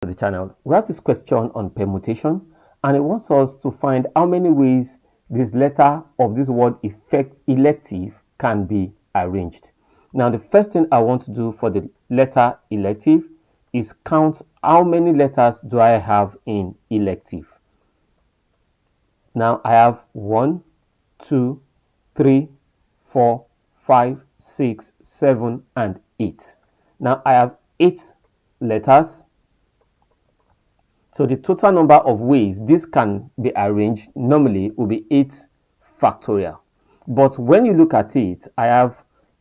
to the channel. We have this question on permutation, and it wants us to find how many ways this letter of this word elective can be arranged. Now, the first thing I want to do for the letter elective is count how many letters do I have in elective. Now I have 1, 2, 3, 4, 5, 6, 7, and 8. Now I have 8 letters. So the total number of ways this can be arranged normally will be 8 factorial. But when you look at it, I have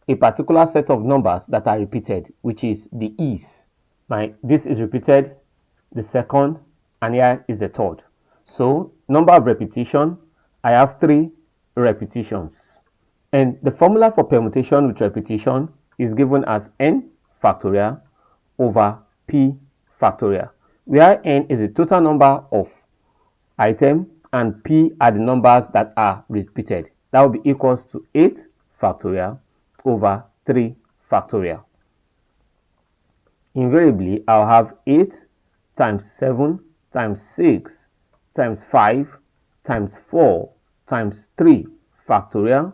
a particular set of numbers that are repeated, which is the e's. This is repeated, the second, and here is the third. So number of repetition, I have 3 repetitions. And the formula for permutation with repetition is given as n factorial over p factorial, where n is the total number of items and p are the numbers that are repeated. That will be equals to 8 factorial over 3 factorial. Invariably, I'll have 8 times 7 times 6 times 5 times 4 times 3 factorial.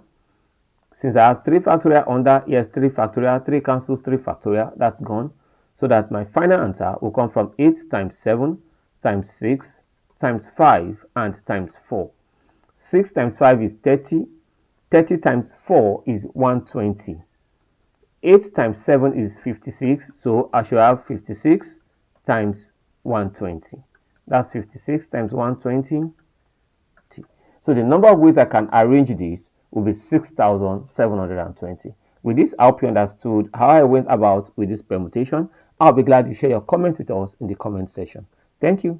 Since I have 3 factorial under, yes, 3 factorial, 3 cancels 3 factorial, that's gone. So that my final answer will come from 8 times 7 times 6 times 5 and times 4. 6 times 5 is 30. 30 times 4 is 120. 8 times 7 is 56, so I should have 56 times 120. That's 56 times 120. So the number of ways I can arrange this will be 6,720. With this, I hope you understood how I went about with this permutation. I'll be glad to share your comments with us in the comment section. Thank you.